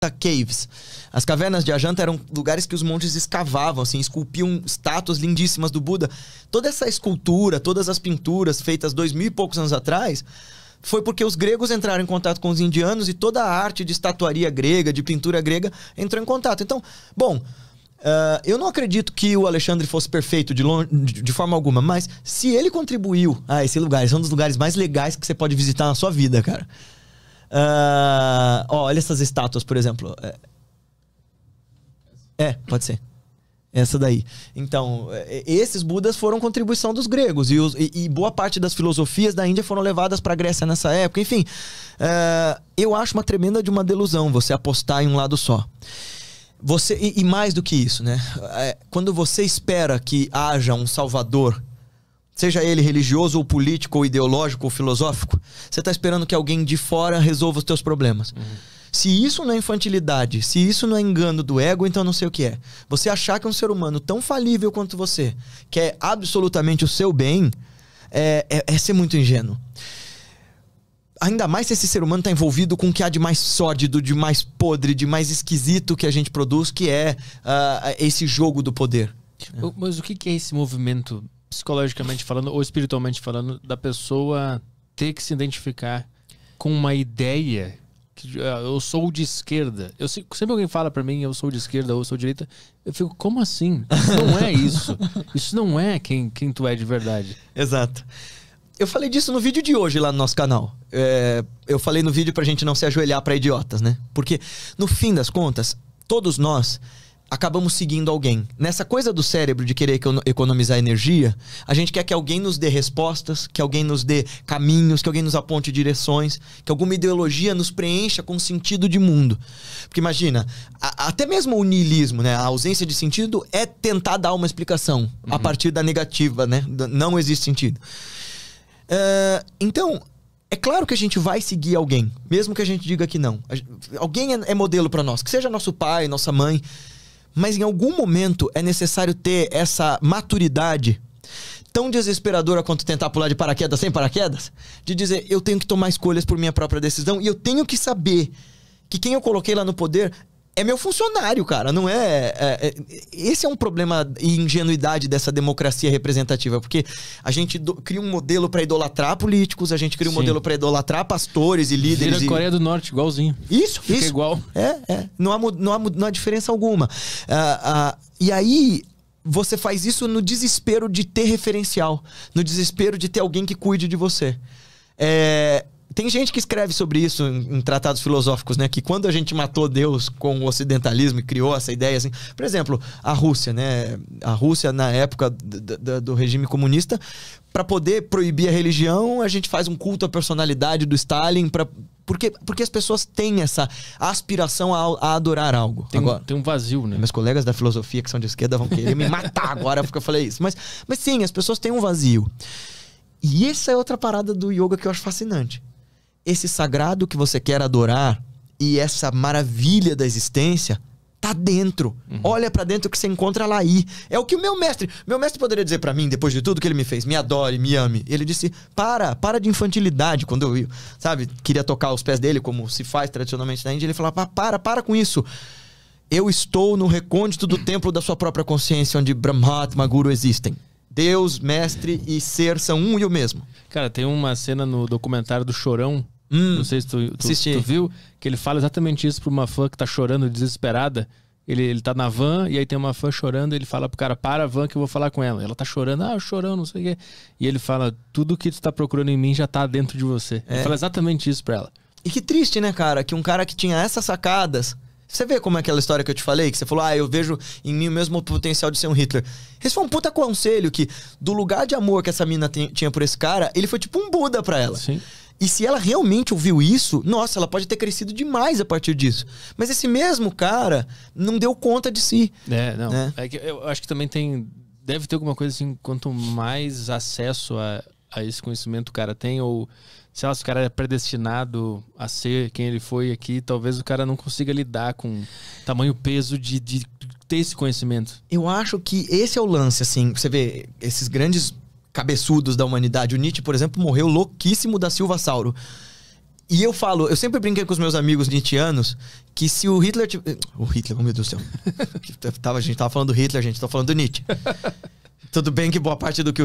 Caves. As cavernas de Ajanta eram lugares que os monges escavavam, assim, esculpiam estátuas lindíssimas do Buda. Toda essa escultura, todas as pinturas feitas 2000 e poucos anos atrás, foi porque os gregos entraram em contato com os indianos e toda a arte de estatuaria grega, de pintura grega, entrou em contato. Então, bom, eu não acredito que o Alexandre fosse perfeito de forma alguma, mas se ele contribuiu a esse lugar, esse é um dos lugares mais legais que você pode visitar na sua vida, cara. Olha essas estátuas, por exemplo. Pode ser. Essa daí. Então, esses Budas foram contribuição dos gregos. E boa parte das filosofias da Índia foram levadas para a Grécia nessa época. Enfim, eu acho uma tremenda de uma delusão você apostar em um lado só. E mais do que isso, né? Quando você espera que haja um salvador, seja ele religioso, ou político, ou ideológico, ou filosófico, você está esperando que alguém de fora resolva os teus problemas. Se isso não é infantilidade, se isso não é engano do ego, então não sei o que é. Você achar que um ser humano tão falível quanto você quer absolutamente o seu bem, é ser muito ingênuo. Ainda mais se esse ser humano está envolvido com o que há de mais sórdido, de mais podre, de mais esquisito que a gente produz, que é esse jogo do poder. Mas o que é esse movimento, psicologicamente falando ou espiritualmente falando, da pessoa ter que se identificar com uma ideia que eu sou de esquerda? Sempre alguém fala pra mim, eu sou de esquerda ou eu sou de direita, eu fico, como assim? Isso não é isso. Isso não é quem tu é de verdade. Exato. Eu falei disso no vídeo de hoje lá no nosso canal. Eu falei no vídeo pra gente não se ajoelhar pra idiotas, né? Porque, no fim das contas, todos nós acabamos seguindo alguém. Nessa coisa do cérebro de querer economizar energia, a gente quer que alguém nos dê respostas, que alguém nos dê caminhos, que alguém nos aponte direções, que alguma ideologia nos preencha com sentido de mundo. Porque imagina, até mesmo o niilismo, né? A ausência de sentido é tentar dar uma explicação a partir da negativa, né? Não existe sentido. Então, é claro que a gente vai seguir alguém, mesmo que a gente diga que não. Alguém é modelo para nós, que seja nosso pai, nossa mãe. Mas em algum momento é necessário ter essa maturidade tão desesperadora quanto tentar pular de paraquedas sem paraquedas, de dizer, eu tenho que tomar escolhas por minha própria decisão e eu tenho que saber que quem eu coloquei lá no poder é meu funcionário, cara, não esse é um problema e ingenuidade dessa democracia representativa, porque a gente cria um modelo para idolatrar políticos, a gente cria um modelo para idolatrar pastores e líderes. Vira a Coreia do Norte, igualzinho. Fica igual. Não há diferença alguma. E aí, você faz isso no desespero de ter referencial, no desespero de ter alguém que cuide de você. Tem gente que escreve sobre isso em tratados filosóficos, né? Que quando a gente matou Deus com o ocidentalismo e criou essa ideia, assim... Por exemplo, a Rússia, né? A Rússia, na época do regime comunista, para poder proibir a religião, a gente faz um culto à personalidade do Stalin, porque as pessoas têm essa aspiração a adorar algo. Tem um vazio, né? Meus colegas da filosofia que são de esquerda vão querer me matar agora porque eu falei isso. Mas sim, as pessoas têm um vazio. E essa é outra parada do yoga que eu acho fascinante. Esse sagrado que você quer adorar e essa maravilha da existência tá dentro. Olha pra dentro que você encontra lá aí. É o que o meu mestre poderia dizer pra mim, depois de tudo que ele me fez. Me adore, me ame. Ele disse, para de infantilidade. Quando eu, queria tocar os pés dele, como se faz tradicionalmente na Índia, ele falava, para com isso. Eu estou no recôndito do templo da sua própria consciência, onde Brahmatma, Guru existem. Deus, mestre e ser são um e o mesmo. Cara, tem uma cena no documentário do Chorão, não sei se tu viu, que ele fala exatamente isso pra uma fã que tá chorando, desesperada. Ele tá na van e aí tem uma fã chorando, ele fala pro cara, para a van que eu vou falar com ela. Ela tá chorando, chorão, não sei o quê. E ele fala, tudo que tu tá procurando em mim já tá dentro de você. Ele fala exatamente isso pra ela. E que triste, né, cara? Que um cara que tinha essas sacadas... Você vê como é aquela história que eu te falei? Que você falou, eu vejo em mim o mesmo potencial de ser um Hitler. Esse foi um puta conselho que, do lugar de amor que essa mina tinha por esse cara, ele foi tipo um Buda pra ela. Sim. E se ela realmente ouviu isso, nossa, ela pode ter crescido demais a partir disso. Mas esse mesmo cara não deu conta de si. É que eu acho que também deve ter alguma coisa assim, quanto mais acesso a esse conhecimento o cara tem, ou sei lá, se o cara é predestinado a ser quem ele foi aqui, talvez o cara não consiga lidar com tamanho peso de ter esse conhecimento. Eu acho que esse é o lance, assim, você vê esses grandes cabeçudos da humanidade. O Nietzsche, por exemplo, morreu louquíssimo da Silva Sauro. E eu sempre brinquei com os meus amigos nietzschianos que se o Hitler... O Hitler, oh meu Deus do céu. A gente tava falando do Hitler, a gente tá falando do Nietzsche. Tudo bem que boa parte do que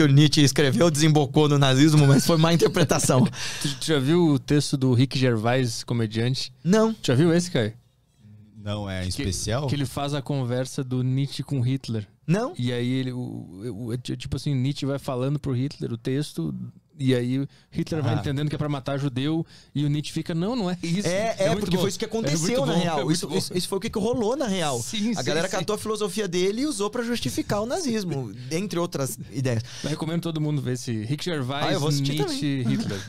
o Nietzsche escreveu desembocou no nazismo, mas foi má interpretação. Tu já viu o texto do Rick Gervais, comediante? Não. Já viu esse, Caio? Não, é especial? Que ele faz a conversa do Nietzsche com Hitler. Não? E aí ele... tipo assim, Nietzsche vai falando pro Hitler o texto... E aí o Hitler vai entendendo que é pra matar judeu e o Nietzsche fica, não é isso. Porque foi isso que aconteceu na real. Isso foi o que rolou na real. A galera catou a filosofia dele e usou pra justificar o nazismo, dentre outras ideias. Eu recomendo todo mundo ver esse Rick Gervais, Nietzsche, Hitler.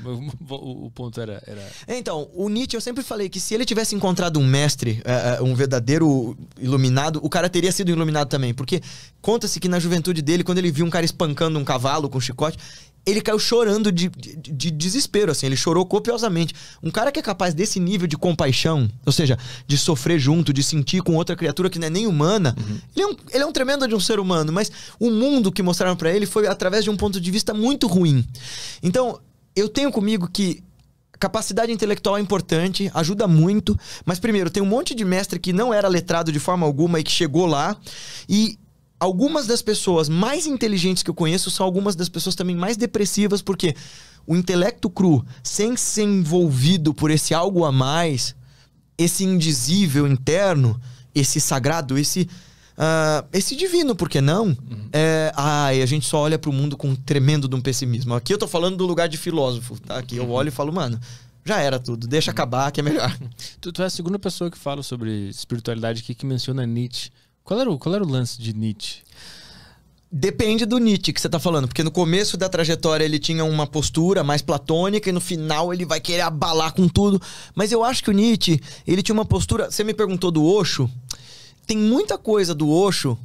O ponto era... Então, o Nietzsche, eu sempre falei que se ele tivesse encontrado um mestre, um verdadeiro iluminado, o cara teria sido iluminado também. Porque conta-se que na juventude dele, quando ele viu um cara espancando um cavalo com chicote, ele caiu chorando de desespero, assim. Ele chorou copiosamente. Um cara que é capaz desse nível de compaixão, ou seja, de sofrer junto, de sentir com outra criatura que não é nem humana, ele é um tremendo de um ser humano, mas o mundo que mostraram pra ele foi através de um ponto de vista muito ruim. Então, eu tenho comigo que capacidade intelectual é importante, ajuda muito, mas primeiro, tem um monte de mestre que não era letrado de forma alguma e que chegou lá, e algumas das pessoas mais inteligentes que eu conheço são algumas das pessoas também mais depressivas, porque o intelecto cru, sem ser envolvido por esse algo a mais, esse indizível interno, esse sagrado, esse divino, por que não? A gente só olha pro mundo com um tremendo de um pessimismo. Aqui eu tô falando do lugar de filósofo, tá? Aqui eu olho e falo, mano, já era tudo, deixa acabar que é melhor. Tu é a segunda pessoa que fala sobre espiritualidade aqui que menciona Nietzsche. Qual era o lance de Nietzsche? Depende do Nietzsche que você tá falando, porque no começo da trajetória ele tinha uma postura mais platônica e no final ele vai querer abalar com tudo. Mas eu acho que o Nietzsche, ele tinha uma postura... Você me perguntou do Osho, tem muita coisa do Osho,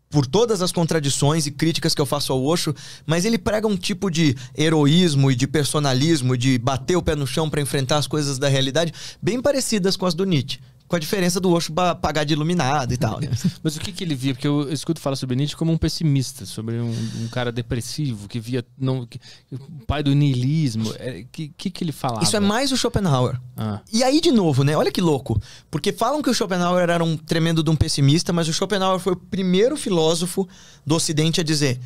por todas as contradições e críticas que eu faço ao Osho, mas ele prega um tipo de heroísmo e de personalismo, de bater o pé no chão pra enfrentar as coisas da realidade, bem parecidas com as do Nietzsche. Com a diferença do Osho pagar de iluminado e tal. Né? Mas o que ele via? Porque eu escuto falar sobre Nietzsche como um pessimista, sobre um cara depressivo, que via o pai do niilismo. O que ele falava? Isso é mais o Schopenhauer. E aí, de novo, né? Olha que louco. Porque falam que o Schopenhauer era um tremendo de um pessimista, mas o Schopenhauer foi o primeiro filósofo do Ocidente a dizer: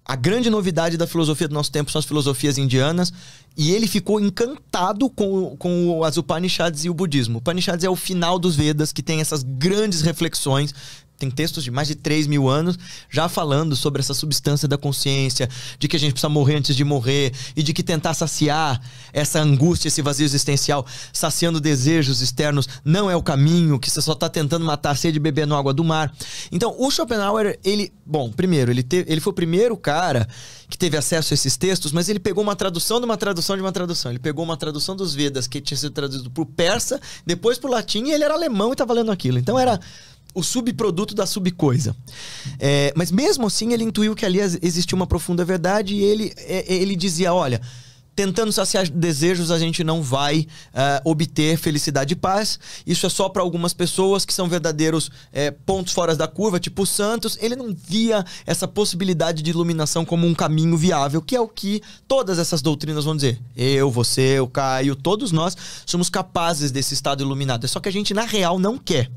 a grande novidade da filosofia do nosso tempo são as filosofias indianas. E ele ficou encantado com as Upanishads e o budismo. Upanishads é o final dos Vedas, que tem essas grandes reflexões. Tem textos de mais de 3.000 anos já falando sobre essa substância da consciência, de que a gente precisa morrer antes de morrer, e de que tentar saciar essa angústia, esse vazio existencial, saciando desejos externos, não é o caminho, que você só está tentando matar a sede bebendo água do mar. Então, o Schopenhauer, primeiro, ele foi o primeiro cara que teve acesso a esses textos, mas ele pegou uma tradução de uma tradução de uma tradução. Ele pegou uma tradução dos Vedas, que tinha sido traduzido para o persa, depois para o latim, e ele era alemão e estava lendo aquilo. Então, era o subproduto da subcoisa. Mas mesmo assim ele intuiu que ali existia uma profunda verdade e ele dizia, olha, tentando saciar desejos a gente não vai obter felicidade e paz. Isso é só para algumas pessoas que são verdadeiros pontos fora da curva, tipo os santos. Ele não via essa possibilidade de iluminação como um caminho viável, que é o que todas essas doutrinas vão dizer. Eu, você, o Caio, todos nós somos capazes desse estado iluminado. É só que a gente na real não quer.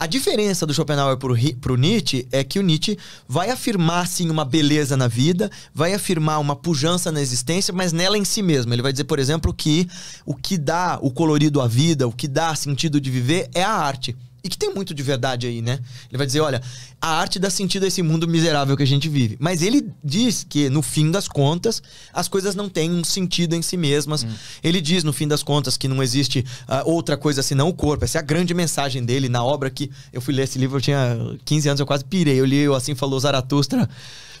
A diferença do Schopenhauer pro Nietzsche é que o Nietzsche vai afirmar, sim, uma beleza na vida, vai afirmar uma pujança na existência, mas nela em si mesmo. Ele vai dizer, por exemplo, que o que dá o colorido à vida, o que dá sentido de viver é a arte. E que tem muito de verdade aí, né? Ele vai dizer, olha, a arte dá sentido a esse mundo miserável que a gente vive. Mas ele diz que, no fim das contas, as coisas não têm um sentido em si mesmas. Ele diz, no fim das contas, que não existe outra coisa senão o corpo. Essa é a grande mensagem dele na obra que... Eu fui ler esse livro, eu tinha 15 anos, eu quase pirei. Eu li Assim Falou Zaratustra,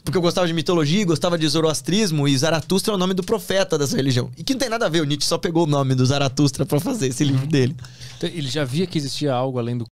porque eu gostava de mitologia, gostava de zoroastrismo, e Zaratustra é o nome do profeta dessa religião. E que não tem nada a ver, o Nietzsche só pegou o nome do Zaratustra pra fazer esse livro dele. Então, ele já via que existia algo além do